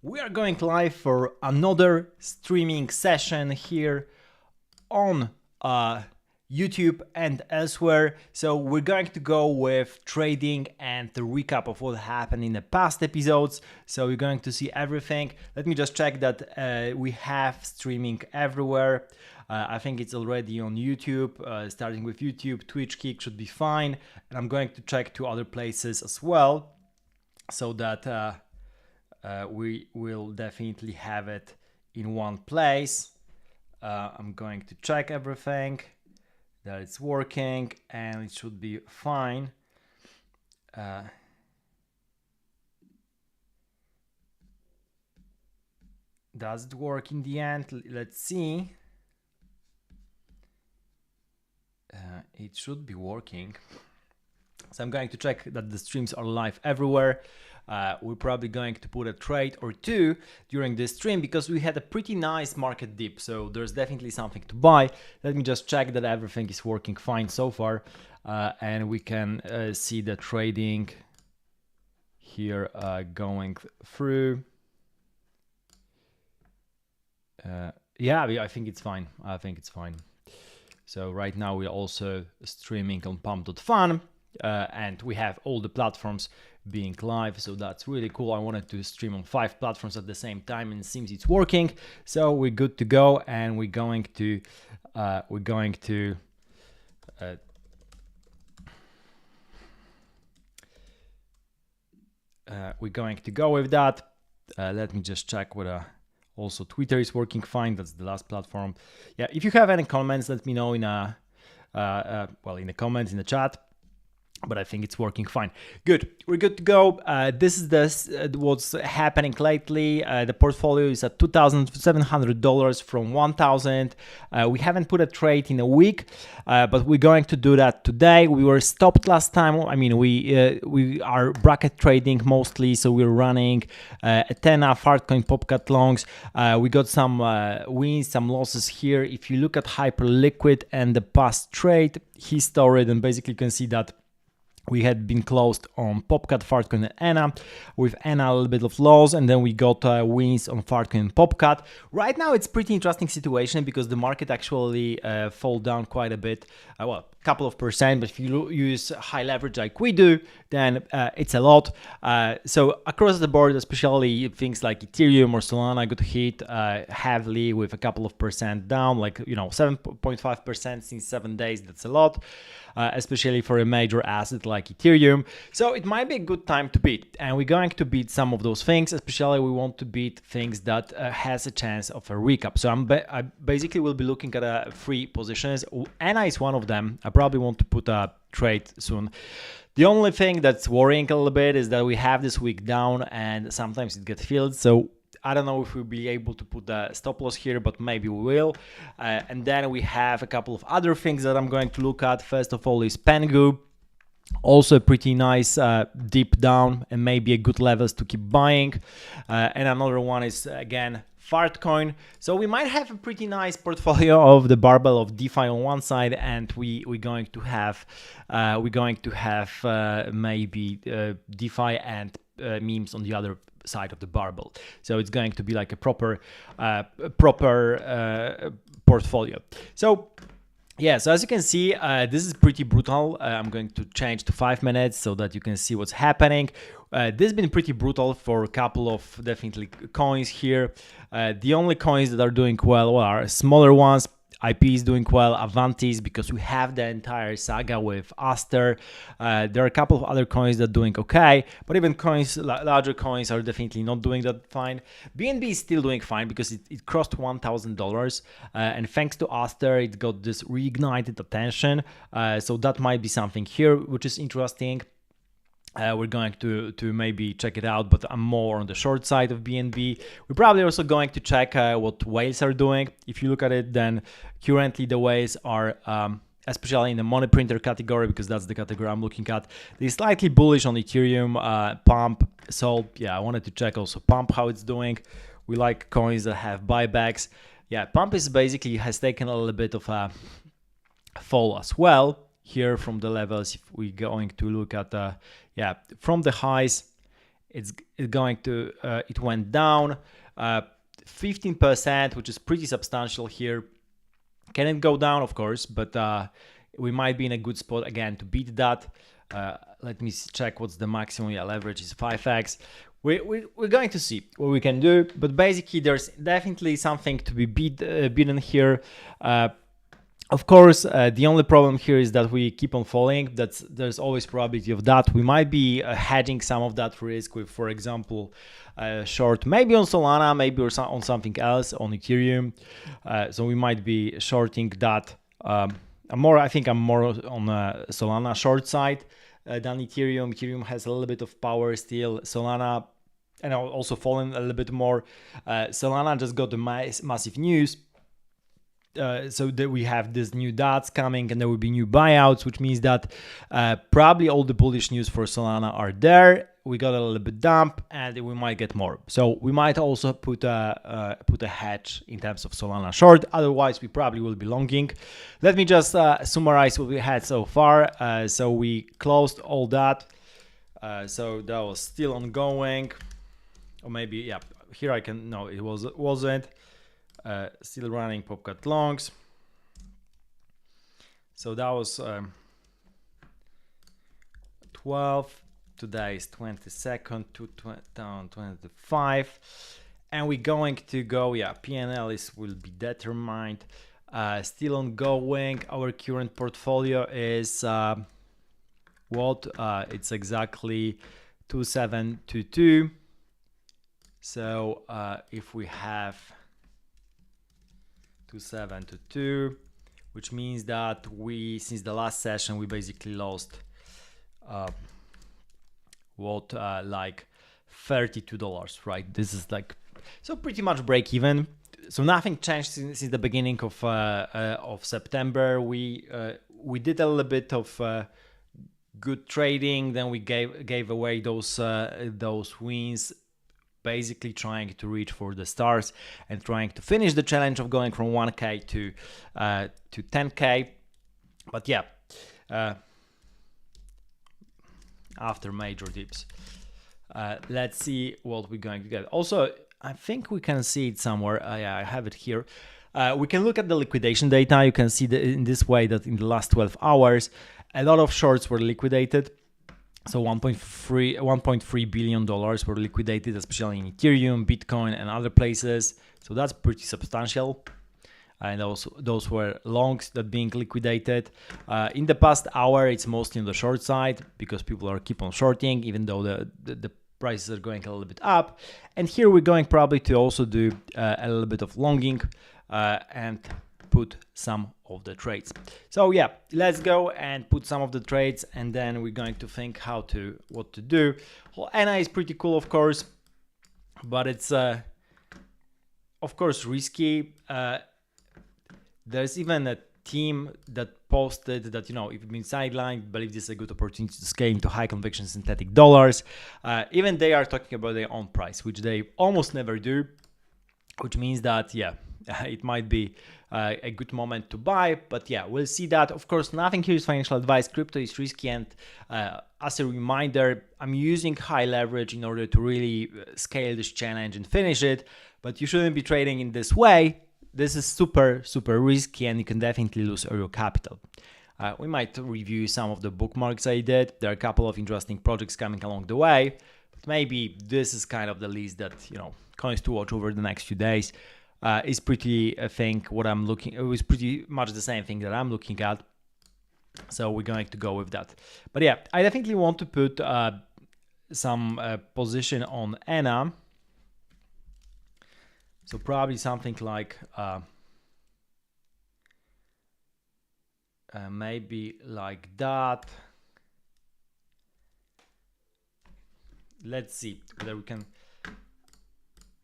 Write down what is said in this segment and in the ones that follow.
We are going live for another streaming session here on YouTube and elsewhere. So we're going to go with trading and the recap of what happened in the past episodes. So you're going to see everything. Let me just check that we have streaming everywhere. I think it's already on YouTube, starting with YouTube. Twitch Kick should be fine. And I'm going to check two other places as well so that we will definitely have it in one place. I'm going to check everything, that it's working, and it should be fine. Does it work in the end? Let's see. It should be working. So I'm going to check that the streams are live everywhere. We're probably going to put a trade or two during this stream because we had a pretty nice market dip, so there's definitely something to buy. Let me just check that everything is working fine so far, and we can see the trading here going through. Yeah, I think it's fine. I think it's fine. So right now we're also streaming on pump.fun. And we have all the platforms being live, so that's really cool. I wanted to stream on 5 platforms at the same time, and it seems it's working. So we're good to go, and we're going to go with that. Let me just check whether also Twitter is working fine. That's the last platform. Yeah, if you have any comments, let me know in in the comments in the chat. But I think it's working fine. Good, we're good to go. This is what's happening lately. The portfolio is at $2,700 from $1,000. We haven't put a trade in a week, but we're going to do that today. We were stopped last time. I mean, we are bracket trading mostly, so we're running Athena, Fartcoin, Popcat longs. We got some wins, some losses here. If you look at Hyperliquid and the past trade history, then basically you can see that we had been closed on Popcat, Fartcoin, and Anna. With Anna, a little bit of loss, and then we got wins on Fartcoin and Popcat. Right now, it's pretty interesting situation because the market actually fall down quite a bit. Well, a couple of percent, but if you use high leverage like we do, then it's a lot. So across the board, especially things like Ethereum or Solana got hit heavily with a couple of percent down, like 7.5% since 7 days. That's a lot. Especially for a major asset like Ethereum. So it might be a good time to beat, and we're going to beat some of those things, especially we want to beat things that has a chance of a recap. So I basically will be looking at 3 positions. Anna is one of them. I probably want to put a trade soon. The only thing that's worrying a little bit is that we have this week down and sometimes it gets filled. So I don't know if we'll be able to put the stop loss here, but maybe we will. And then we have a couple of other things that I'm going to look at. First of all is Pengu. Also a pretty nice dip down and maybe a good levels to keep buying. And another one is, again, Fartcoin. So we might have a pretty nice portfolio of the barbell of DeFi on one side, and we're going to have maybe DeFi and memes on the other side of the barbell. So it's going to be like a proper portfolio. So yeah, so as you can see, this is pretty brutal. I'm going to change to 5 minutes so that you can see what's happening. This has been pretty brutal for a couple of definitely coins here. The only coins that are doing well are smaller ones. IP is doing well, Avantis, because we have the entire saga with Aster. There are a couple of other coins that are doing okay, but even coins, larger coins are definitely not doing that fine. BNB is still doing fine because it crossed $1,000, and thanks to Aster, it got this reignited attention. So that might be something here, which is interesting. We're going to maybe check it out, but I'm more on the short side of BNB. We're probably also going to check what whales are doing. If you look at it, then currently the whales are, especially in the money printer category, because that's the category I'm looking at, they're slightly bullish on Ethereum, Pump, Sol. Yeah, I wanted to check also Pump, how it's doing. We like coins that have buybacks. Yeah, Pump is basically has taken a little bit of a fall as well. Here from the levels, if we're going to look at from the highs, it's going to it went down 15%, which is pretty substantial here. Can it go down? Of course, but we might be in a good spot again to beat that. Let me check what's the maximum. Yeah, leverage is 5x. We're going to see what we can do, but basically there's definitely something to be beaten here. Of course, the only problem here is that we keep on falling. There's always probability of that. We might be hedging some of that risk with, for example, short maybe on Solana, maybe on something else, on Ethereum. So we might be shorting that. I think I'm more on Solana short side than Ethereum. Ethereum has a little bit of power still. Solana, and also fallen a little bit more. Solana just got the massive news. So that we have this new dots coming, and there will be new buyouts, which means that probably all the bullish news for Solana are there. We got a little bit dump, and we might get more. So we might also put a hedge in terms of Solana short. Otherwise, we probably will be longing. Let me just summarize what we had so far. So we closed all that. So that was still ongoing, or maybe yeah. Here I can no, it wasn't. Still running Popcat longs. So that was 12. Today is 22nd to down 25, and we're going to go. Yeah, PNL will be determined. Still ongoing. Our current portfolio is it's exactly 2722. So if we have 2722, which means that since the last session we basically lost like $32, right? This is like so pretty much break even. So nothing changed since the beginning of September. We did a little bit of good trading, then we gave away those wins, basically trying to reach for the stars and trying to finish the challenge of going from 1k to 10k. But yeah, after major dips, let's see what we're going to get. Also, I think we can see it somewhere. Yeah, I have it here. We can look at the liquidation data. You can see in this way that in the last 12 hours a lot of shorts were liquidated. So $1.3 billion were liquidated, especially in Ethereum, Bitcoin, and other places. So that's pretty substantial. And also those were longs that being liquidated. In the past hour, it's mostly on the short side because people keep on shorting, even though the prices are going a little bit up. And here we're going probably to also do a little bit of longing and put some of the trades. So yeah, let's go and put some of the trades, and then we're going to think what to do. Well, NI is pretty cool, of course, but it's of course risky. There's even a team that posted that, if you've been sidelined, believe this is a good opportunity to scale into high conviction synthetic dollars. Even they are talking about their own price, which they almost never do, which means that, yeah, it might be a good moment to buy. But yeah, we'll see that. Of course, nothing here is financial advice. Crypto is risky, and as a reminder, I'm using high leverage in order to really scale this challenge and finish it, but you shouldn't be trading in this way. This is super, super risky, and you can definitely lose all your capital. We might review some of the bookmarks I did. There are a couple of interesting projects coming along the way, but maybe this is kind of the list that, coins to watch over the next few days. Is pretty, I think, it was pretty much the same thing that I'm looking at. So we're going to go with that. But yeah, I definitely want to put some position on ENA. So probably something like maybe like that. Let's see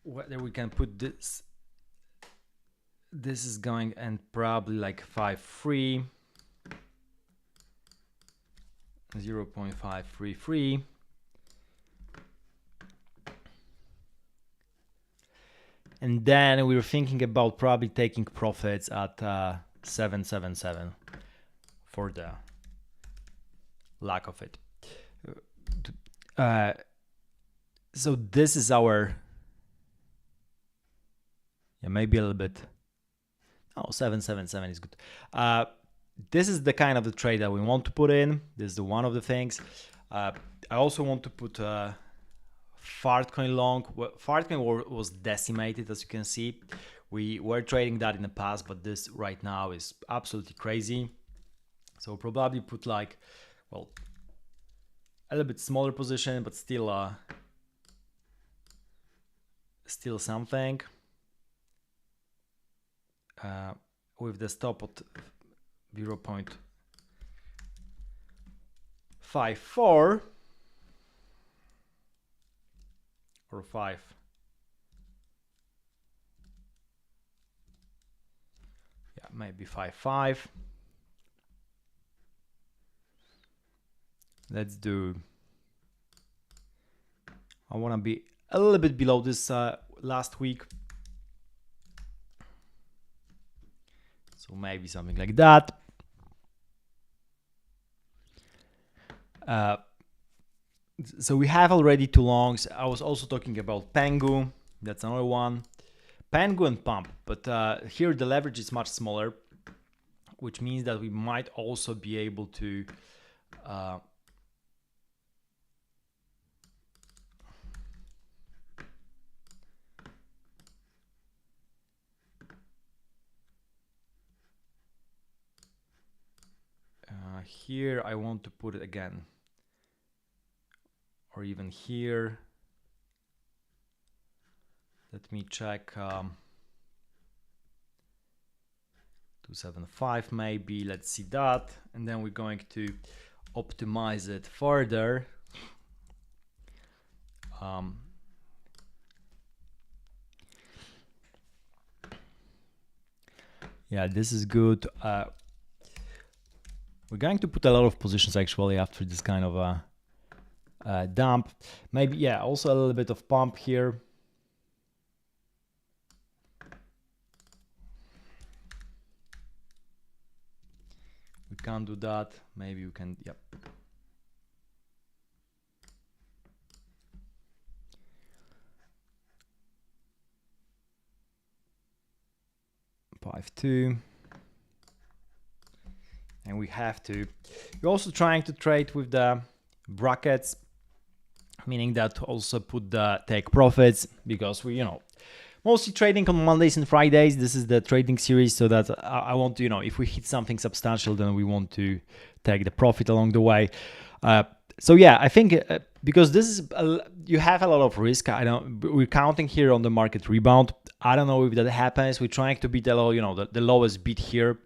whether we can put this. This is going, and probably like 5.3, 0.533. And then we were thinking about probably taking profits at 777 for the lack of it. So this is our, yeah, maybe a little bit. Oh, 777 is good. This is the kind of the trade that we want to put in. This is the one of the things. I also want to put Fartcoin long. Fartcoin was decimated, as you can see. We were trading that in the past, but this right now is absolutely crazy. So we'll probably put like, well, a little bit smaller position, but still something. With the stop at 0.54 or 5. Yeah, maybe 5.5. Let's do, I want to be a little bit below this last week. So maybe something like that. So we have already two longs. I was also talking about Pengu. That's another one. Pengu and Pump. But here the leverage is much smaller, which means that we might also be able to here I want to put it again, or even here. Let me check. 275 maybe. Let's see that, and then we're going to optimize it further. Yeah, this is good. We're going to put a lot of positions actually after this kind of a dump. Maybe, yeah, also a little bit of pump here. We can't do that. Maybe we can, yep. Five two. And we have to. We're also trying to trade with the brackets, meaning that also put the take profits, because we, mostly trading on Mondays and Fridays. This is the trading series, so that I want to, if we hit something substantial, then we want to take the profit along the way. So yeah, I think because this is you have a lot of risk. We're counting here on the market rebound. I don't know if that happens. We're trying to beat the lowest bid here.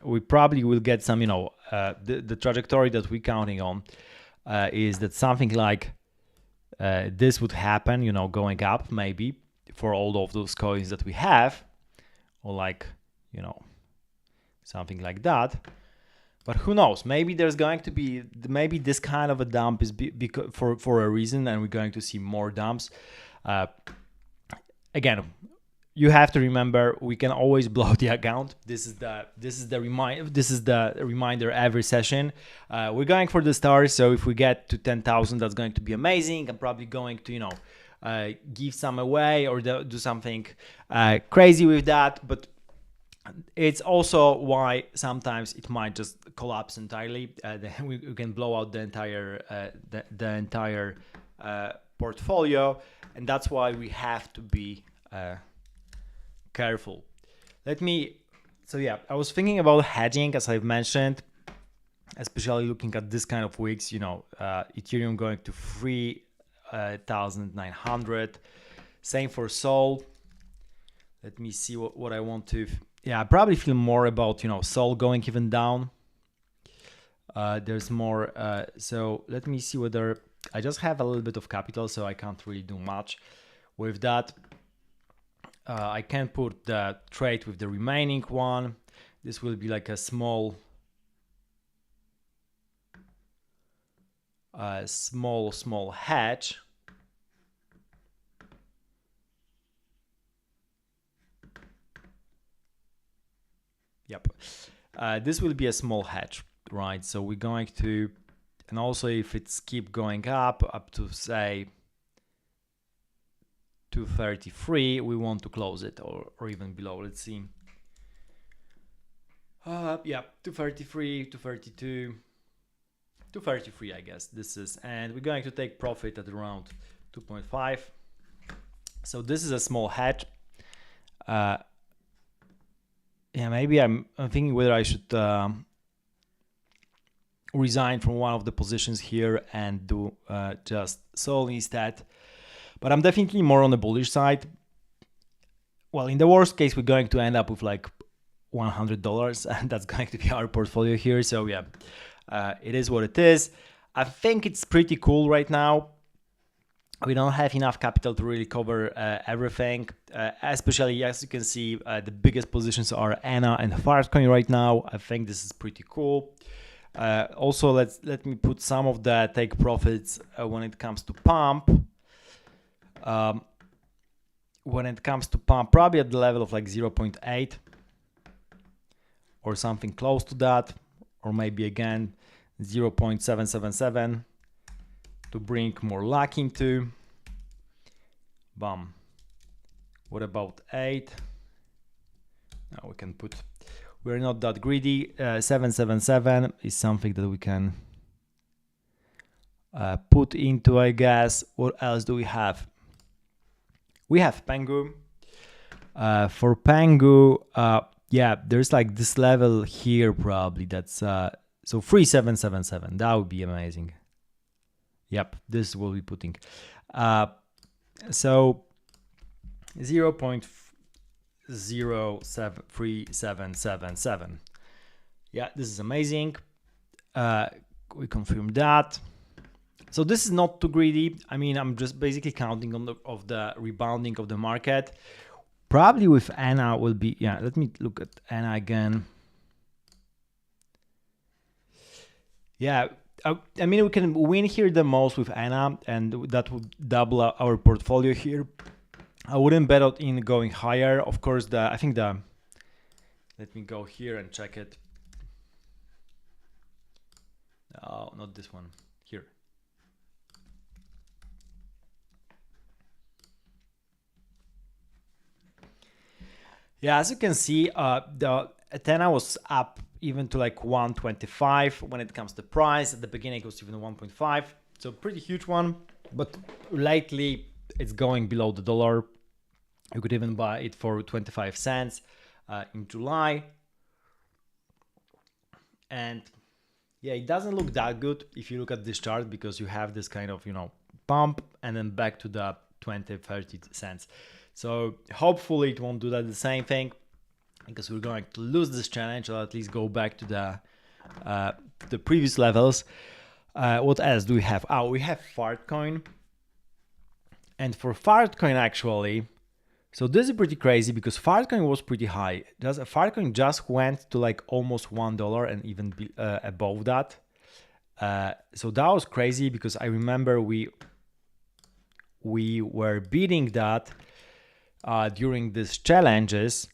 We probably will get some, the trajectory that we're counting on is that something like this would happen, going up maybe for all of those coins that we have, or like, something like that. But who knows? Maybe there's going to be, maybe this kind of a dump is for a reason, and we're going to see more dumps. Again, you have to remember, we can always blow the account. This is the reminder every session. We're going for the stars, so if we get to 10,000, that's going to be amazing. I'm probably going to give some away or do something crazy with that. But it's also why sometimes it might just collapse entirely. Then we can blow out the entire portfolio, and that's why we have to be careful. So yeah, I was thinking about hedging, as I've mentioned, especially looking at this kind of weeks, Ethereum going to 3,900. Same for Sol. Let me see what I want to. Yeah, I probably feel more about, Sol going even down. There's more. So let me see whether I just have a little bit of capital, so I can't really do much with that. I can put the trade with the remaining one. This will be like a small hedge. Yep. This will be a small hedge, right? So we're going to, and also if it's keep going up to say 233, we want to close it, or even below. Let's see. Yeah, 233, 232, 233, I guess this is, and we're going to take profit at around 2.5. So this is a small hedge. Yeah, maybe I'm thinking whether I should resign from one of the positions here and do just sell instead. But I'm definitely more on the bullish side. Well, in the worst case, we're going to end up with like $100, and that's going to be our portfolio here. So yeah, it is what it is. I think it's pretty cool right now. We don't have enough capital to really cover everything, especially as you can see, the biggest positions are ANA and Fartcoin right now. I think this is pretty cool. Also, let me put some of the take profits when it comes to pump. When it comes to pump, probably at the level of like 0.8 or something close to that, or maybe again 0.777 to bring more luck into. Bam. What about 8? Now we can put, we're not that greedy. 777 is something that we can put into, I guess. What else do we have? We have Pengu. For Pengu, yeah, there's like this level here probably. That's so 3777. That would be amazing. Yep, this is what we're putting. So 0.073777. Yeah, this is amazing. We confirm that. So this is not too greedy. I mean, I'm just basically counting on the rebounding of the market. Probably with ANA will be, yeah, let me look at ANA again. Yeah, I mean, we can win here the most with ANA, and that would double our portfolio here. I wouldn't bet out in going higher. Of course, let me go here and check it. No, not this one, here. Yeah, as you can see, the Athena was up even to like 125 when it comes to price. At the beginning, it was even 1.5, so pretty huge one. But lately, it's going below the dollar. You could even buy it for 25 cents in July. And yeah, it doesn't look that good if you look at this chart, because you have this kind of, pump and then back to the 20-30 cents. So hopefully it won't do that the same thing, because we're going to lose this challenge, or at least go back to the previous levels. What else do we have? Oh, we have Fartcoin. And for Fartcoin, actually, so this is pretty crazy, because Fartcoin was pretty high. Fartcoin just went to like almost $1 and even above that. So that was crazy, because I remember we were beating that during these challenges,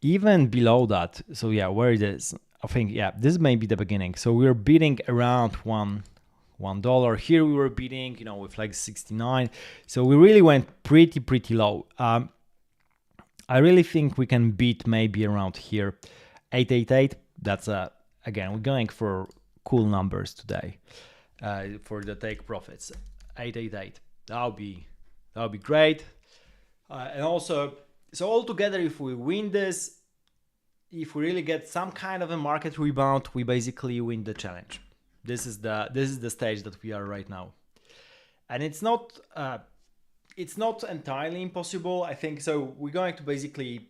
even below that. So yeah, where it is, I think, yeah, this may be the beginning. So we were beating around $1. Here we were beating, with like 69. So we really went pretty low. I really think we can beat maybe around here, 888. That's again, we're going for cool numbers today for the take profits. 888. That'll be great. And also, so altogether, if we win this, if we really get some kind of a market rebound, we basically win the challenge. This is the stage that we are right now, and it's not entirely impossible, I think. So we're going to basically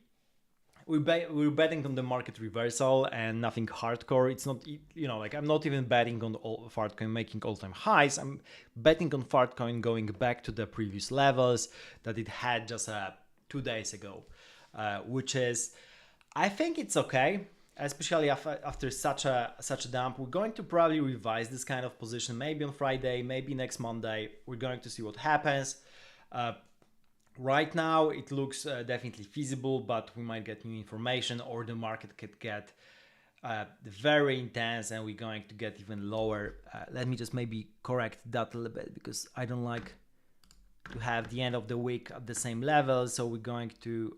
we're betting on the market reversal and nothing hardcore. It's not, like, I'm not even betting on Fartcoin making all-time highs. I'm betting on Fartcoin going back to the previous levels that it had just 2 days ago, which is, I think it's okay, especially after such a dump. We're going to probably revise this kind of position, maybe on Friday, maybe next Monday. We're going to see what happens. Right now, it looks definitely feasible, but we might get new information, or the market could get very intense and we're going to get even lower. Let me just maybe correct that a little bit, because I don't like to have the end of the week at the same level. So we're going to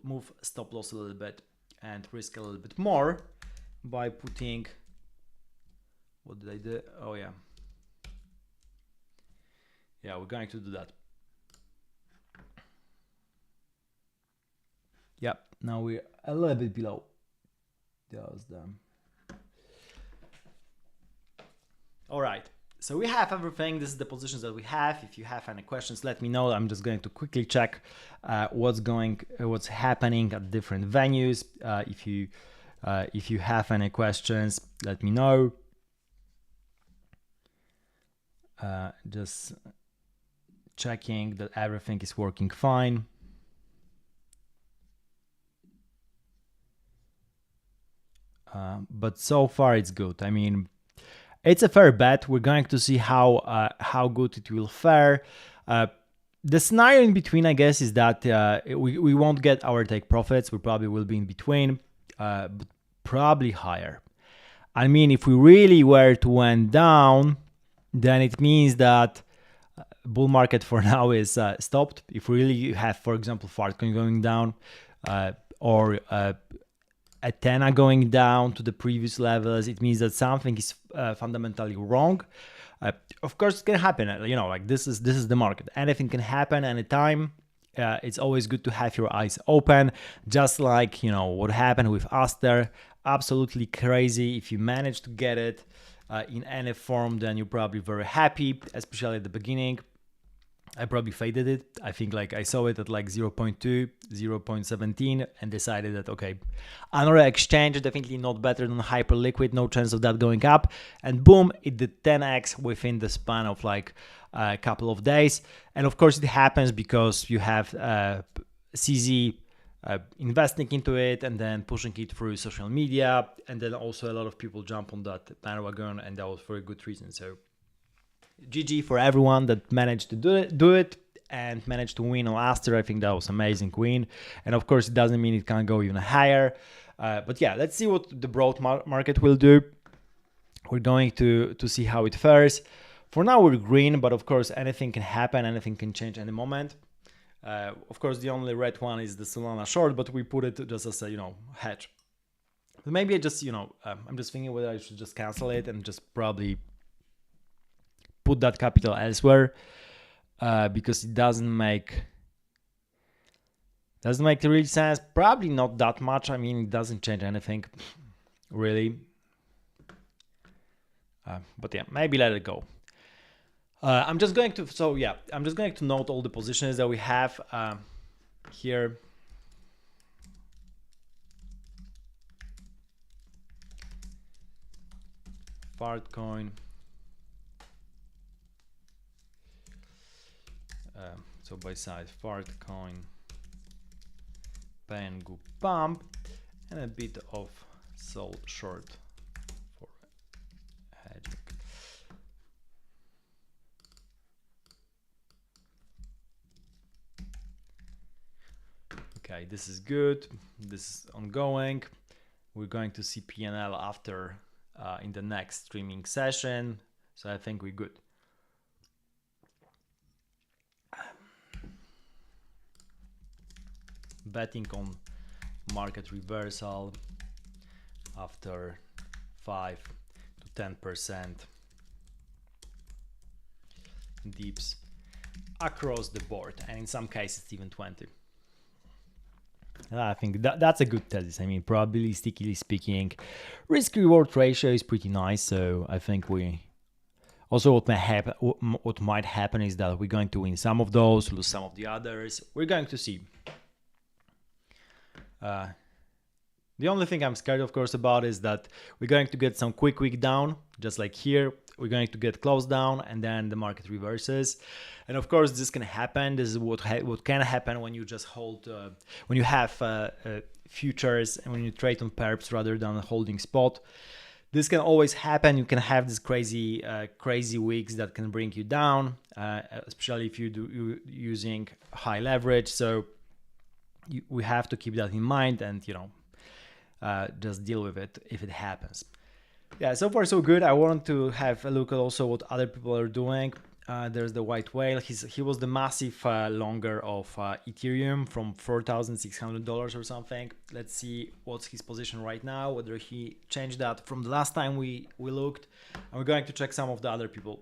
move stop loss a little bit and risk a little bit more by putting, what did I do? Oh yeah. Yeah, we're going to do that. Yep, now we're a little bit below. That was them. All right, so we have everything. This is the positions that we have. If you have any questions, let me know. I'm just going to quickly check what's happening at different venues. If you have any questions, let me know. Just checking that everything is working fine. But so far it's good. I mean, it's a fair bet. We're going to see how good it will fare. The scenario in between, I guess, is that we won't get our take profits. We probably will be in between, but probably higher. I mean, if we really were to went down, then it means that bull market for now is stopped. If we really have, for example, Fartcoin going down, or Athena going down to the previous levels, it means that something is fundamentally wrong. Of course, it can happen. Like this is the market. Anything can happen anytime. It's always good to have your eyes open. Just like what happened with Aster, absolutely crazy. If you manage to get it in any form, then you're probably very happy, especially at the beginning. I probably faded it. I think like I saw it at like 0.2, 0.17 and decided that, okay, another exchange, definitely not better than Hyperliquid, no chance of that going up. And boom, it did 10x within the span of like a couple of days. And of course it happens because you have CZ investing into it and then pushing it through social media. And then also a lot of people jump on that bandwagon, and that was for a good reason. So GG for everyone that managed to do it and managed to win on Aster. I think that was amazing win. And of course, it doesn't mean it can't go even higher. But yeah, let's see what the broad market will do. We're going to see how it fares. For now, we're green, but of course, anything can happen. Anything can change any moment. Of course, the only red one is the Solana short, but we put it just as a, hedge. But maybe I just, I'm just thinking whether I should just cancel it and just probably put that capital elsewhere, because it doesn't make real sense. Probably not that much. I mean, it doesn't change anything really. But yeah, maybe let it go. I'm just going to note all the positions that we have here. Fartcoin. So by side, Fartcoin, Pengu pump, and a bit of Sol short for hedging. Okay, this is good. This is ongoing. We're going to see P&L after in the next streaming session. So I think we're good. Betting on market reversal after 5 to 10% dips across the board, and in some cases even 20. I think that's a good thesis. I mean, probabilistically speaking, risk reward ratio is pretty nice. So I think we also what might happen is that we're going to win some of those, lose some of the others. We're going to see. The only thing I'm scared, of course, about is that we're going to get some quick week down, just like here. We're going to get close down, and then the market reverses. And of course, this can happen. This is what can happen when you just hold, when you have futures and when you trade on perps rather than holding spot. This can always happen. You can have these crazy weeks that can bring you down, especially if you using high leverage. So we have to keep that in mind, and just deal with it if it happens. Yeah, so far so good. I want to have a look at also what other people are doing. There's the white whale. He was the massive longer of Ethereum from $4,600 or something. Let's see what's his position right now, whether he changed that from the last time we looked. And we're going to check some of the other people.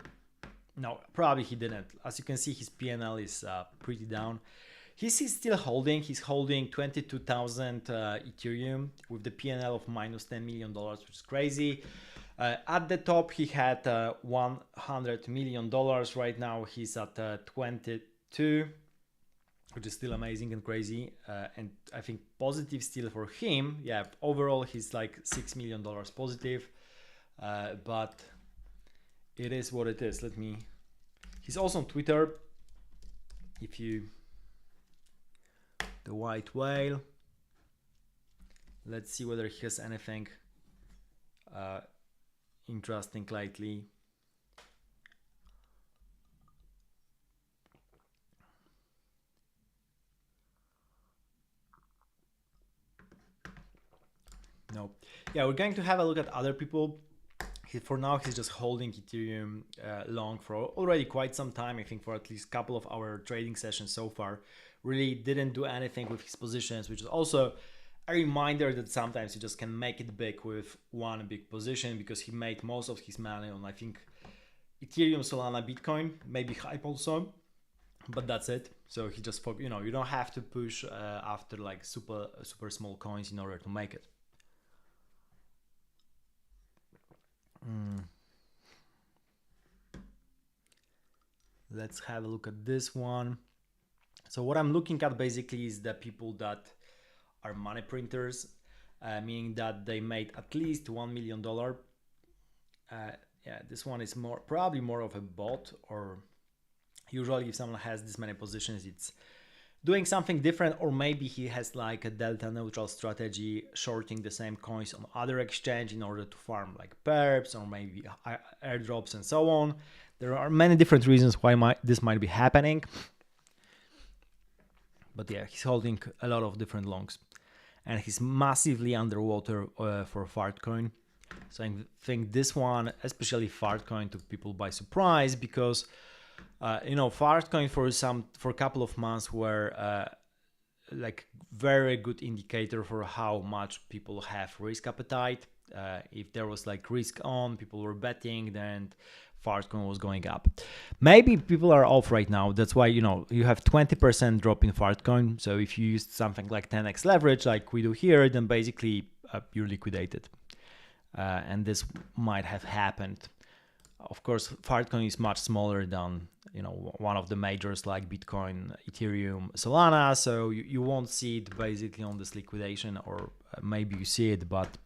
No, probably he didn't. As you can see, his PNL is pretty down. He's still holding. He's holding 22,000 Ethereum with the PNL of minus $10 million, which is crazy. At the top, he had $100 million. Right now, he's at 22, which is still amazing and crazy. And I think positive still for him. Yeah, overall, he's like $6 million positive. But it is what it is. He's also on Twitter. If you... The white whale. Let's see whether he has anything interesting lately. No. Yeah, we're going to have a look at other people. For now, he's just holding Ethereum long for already quite some time. I think for at least a couple of our trading sessions so far. Really didn't do anything with his positions, which is also a reminder that sometimes you just can make it big with one big position, because he made most of his money on, I think, Ethereum, Solana, Bitcoin, maybe Hype also, but that's it. So he just, you know, you don't have to push after like super small coins in order to make it. Let's have a look at this one. So what I'm looking at basically is the people that are money printers, meaning that they made at least $1 million. Yeah, this one is probably more of a bot, or usually if someone has this many positions, it's doing something different, or maybe he has like a delta neutral strategy, shorting the same coins on other exchange in order to farm like perps or maybe airdrops and so on. There are many different reasons why this might be happening. But yeah, he's holding a lot of different longs, and he's massively underwater for Fartcoin. So I think this one, especially Fartcoin, took people by surprise, because you know, Fartcoin for a couple of months were like very good indicator for how much people have risk appetite. If there was like risk on, people were betting, then Fartcoin was going up. Maybe people are off right now. That's why, you know, you have 20% drop in Fartcoin. So if you use something like 10x leverage like we do here, then basically you're liquidated. And this might have happened. Of course, Fartcoin is much smaller than, you know, one of the majors like Bitcoin, Ethereum, Solana. So you won't see it basically on this liquidation, or maybe you see it, but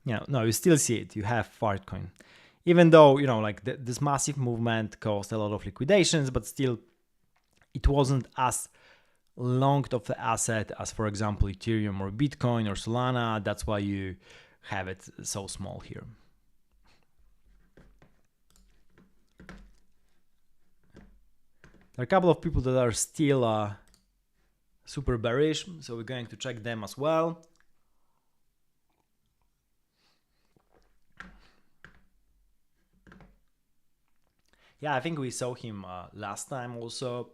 yeah, no, you still see it. You have Fartcoin, even though, you know, like this massive movement caused a lot of liquidations, but still, it wasn't as long of the asset as, for example, Ethereum or Bitcoin or Solana. That's why you have it so small here. There are a couple of people that are still super bearish, so we're going to check them as well. Yeah, I think we saw him last time also.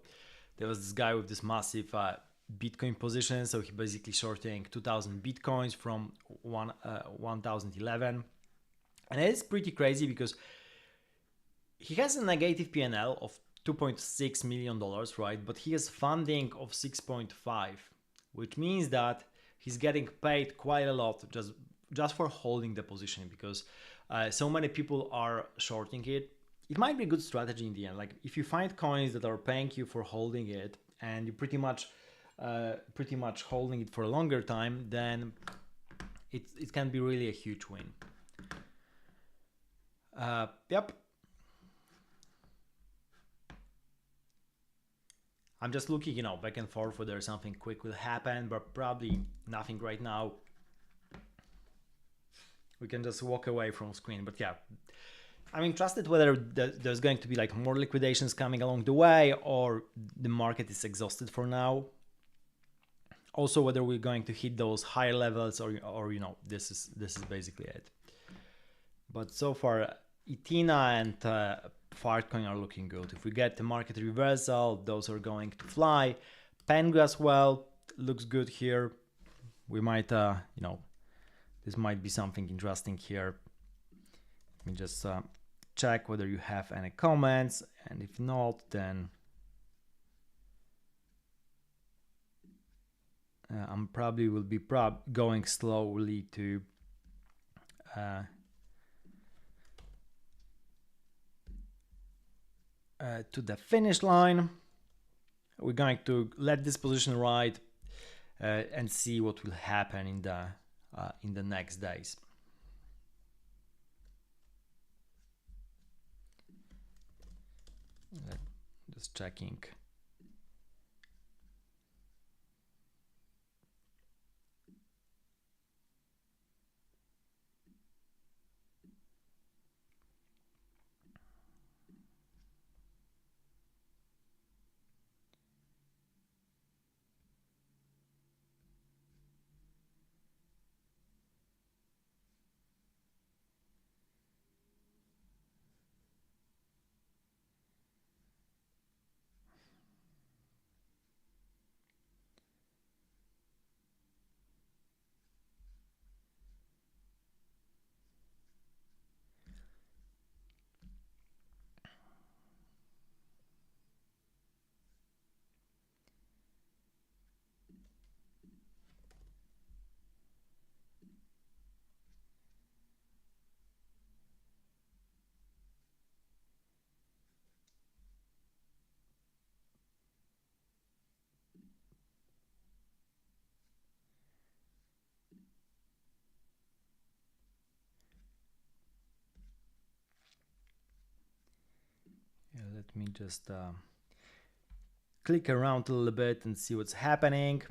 There was this guy with this massive Bitcoin position, so he basically shorting 2,000 Bitcoins from 1,011. And it's pretty crazy because he has a negative PNL of $2.6 million, right? But he has funding of 6.5, which means that he's getting paid quite a lot just for holding the position, because so many people are shorting it. It might be a good strategy in the end. Like if you find coins that are paying you for holding it, and you pretty much holding it for a longer time, then it can be really a huge win. Yep. I'm just looking, you know, back and forth whether something quick will happen, but probably nothing right now. We can just walk away from screen, but yeah. I'm interested whether there's going to be like more liquidations coming along the way, or the market is exhausted for now. Also, whether we're going to hit those higher levels, or you know, this is basically it. But so far, Ethena and Fartcoin are looking good. If we get the market reversal, those are going to fly. Pengu as well looks good here. We might, this might be something interesting here. Let me just check whether you have any comments, and if not, then I'm probably will be going slowly to the finish line. We're going to let this position ride and see what will happen in the next days. Just checking. Let me just click around a little bit and see what's happening.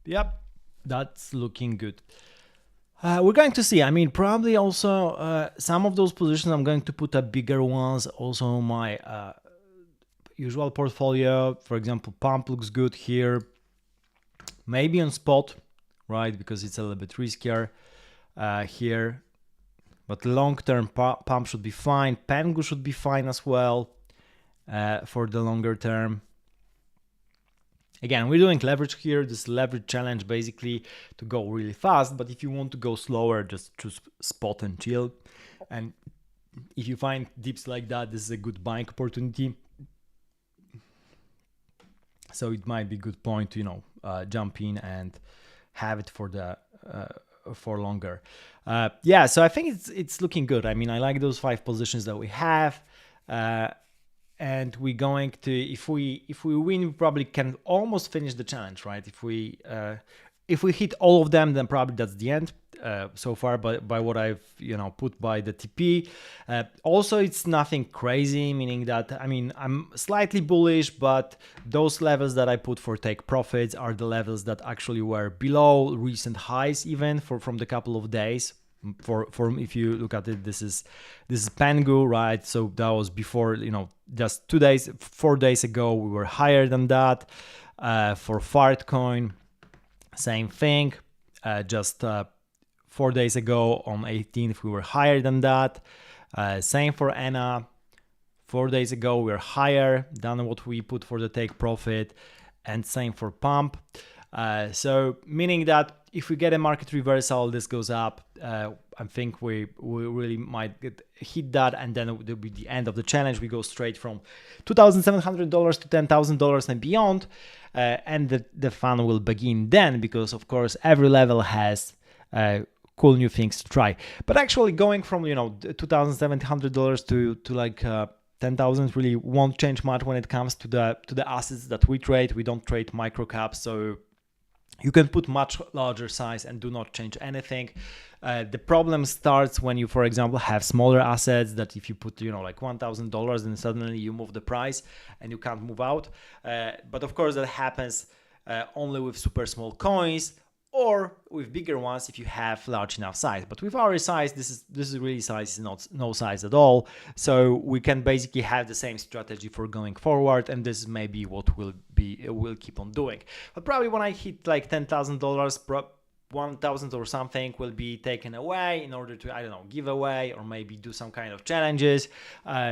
Yep, that's looking good. We're going to see. I mean, probably also some of those positions I'm going to put up bigger ones also on my usual portfolio. For example, pump looks good here. Maybe on spot, right? Because it's a little bit riskier here. But long-term pump should be fine. Pengu should be fine as well for the longer term. Again, we're doing leverage here. This leverage challenge basically to go really fast. But if you want to go slower, just choose spot and chill. And if you find dips like that, this is a good buying opportunity. So it might be a good point to jump in and have it for the for longer. Yeah, so I think it's looking good. I mean, I like those 5 positions that we have. And we're going to, if we win, we probably can almost finish the challenge, right? If we hit all of them, then probably that's the end so far by what I've put by the TP. Also, it's nothing crazy, meaning that, I mean, I'm slightly bullish, but those levels that I put for take profits are the levels that actually were below recent highs, even from the couple of days. For if you look at it, this is Pengu, right? So that was before, just 4 days ago we were higher than that. For Fartcoin, same thing. Just 4 days ago on 18th we were higher than that. Same for ENA. 4 days ago we were higher than what we put for the take profit, and same for pump. So meaning that if we get a market reversal, this goes up. I think we really might hit that, and then it will be the end of the challenge. We go straight from $2,700 to $10,000 and beyond, and the fun will begin then, because of course every level has cool new things to try. But actually going from, you know, $2,700 to like 10,000 really won't change much when it comes to the assets that we trade. We don't trade micro caps, so you can put much larger size and do not change anything. The problem starts when you, for example, have smaller assets that if you put, you know, like $1,000, then suddenly you move the price and you can't move out. But of course that happens only with super small coins or with bigger ones if you have large enough size. But with our size, this is really size, not no size at all. So we can basically have the same strategy for going forward, and this is maybe what we'll keep on doing. But probably when I hit like $10,000, 1,000 or something will be taken away in order to, I don't know, give away or maybe do some kind of challenges.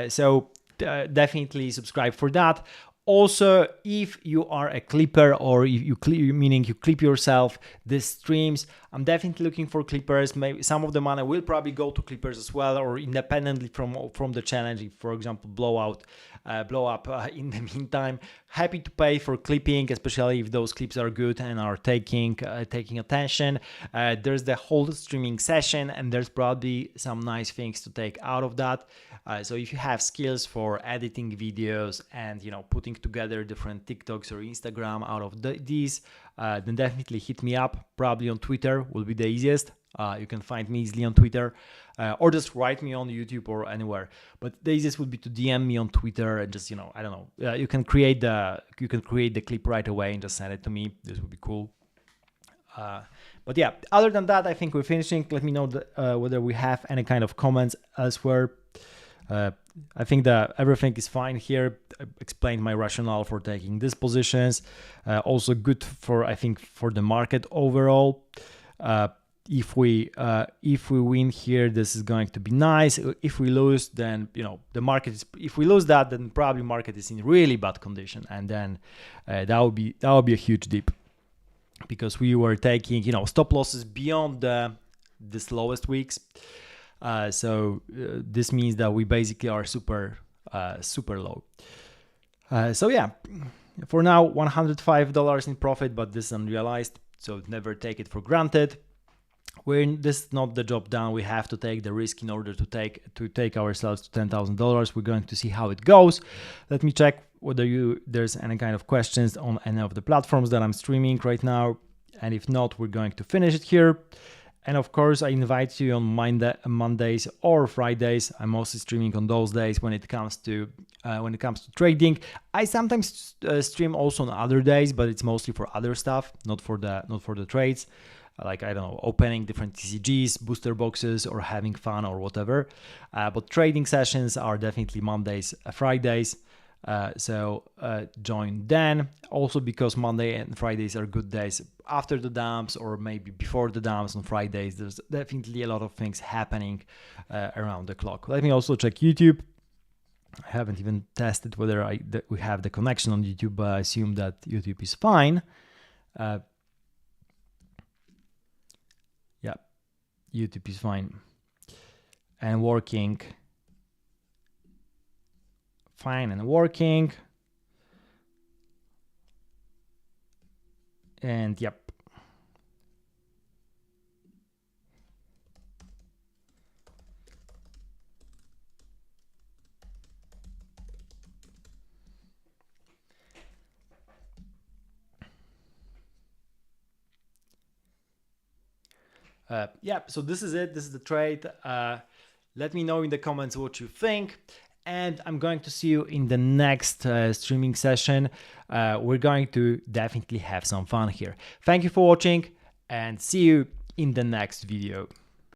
So definitely subscribe for that. Also, if you are a clipper or meaning you clip yourself these streams, I'm definitely looking for clippers. Maybe some of the money will probably go to clippers as well, or independently from the challenge. If, for example, blow up in the meantime, happy to pay for clipping, especially if those clips are good and are taking attention. There's the whole streaming session, and there's probably some nice things to take out of that. So if you have skills for editing videos and, you know, putting together different TikToks or Instagram out of these, then definitely hit me up. Probably on Twitter will be the easiest. You can find me easily on Twitter, or just write me on YouTube or anywhere. But the easiest would be to DM me on Twitter and just, you know, I don't know. You can create the clip right away and just send it to me. This would be cool. But yeah, other than that, I think we're finishing. Let me know whether we have any kind of comments elsewhere. I think that everything is fine here. I explained my rationale for taking these positions. Also good for, I think, for the market overall. If we win here, this is going to be nice. If we lose, then, you know, the market is, if we lose that, then probably market is in really bad condition, and then that would be a huge dip, because we were taking, you know, stop losses beyond the slowest weeks. So this means that we basically are super low. So yeah, for now $105 in profit, but this is unrealized, so never take it for granted. This is not the job done. We have to take the risk in order to take ourselves to $10,000. We're going to see how it goes. Let me check whether there's any kind of questions on any of the platforms that I'm streaming right now, and if not, we're going to finish it here. And of course, I invite you on Mondays or Fridays. I'm mostly streaming on those days when it comes to trading. I sometimes stream also on other days, but it's mostly for other stuff, not for the trades. Like, I don't know, opening different TCGs, booster boxes, or having fun or whatever. But trading sessions are definitely Mondays, Fridays. So join then. Also, because Monday and Fridays are good days after the dumps, or maybe before the dumps on Fridays. There's definitely a lot of things happening around the clock. Let me also check YouTube. I haven't even tested whether we have the connection on YouTube, but I assume that YouTube is fine. Yeah, YouTube is fine and working. Fine and working. And yep. Yeah, so this is it. This is the trade. Let me know in the comments what you think. And I'm going to see you in the next streaming session. We're going to definitely have some fun here. Thank you for watching, and see you in the next video.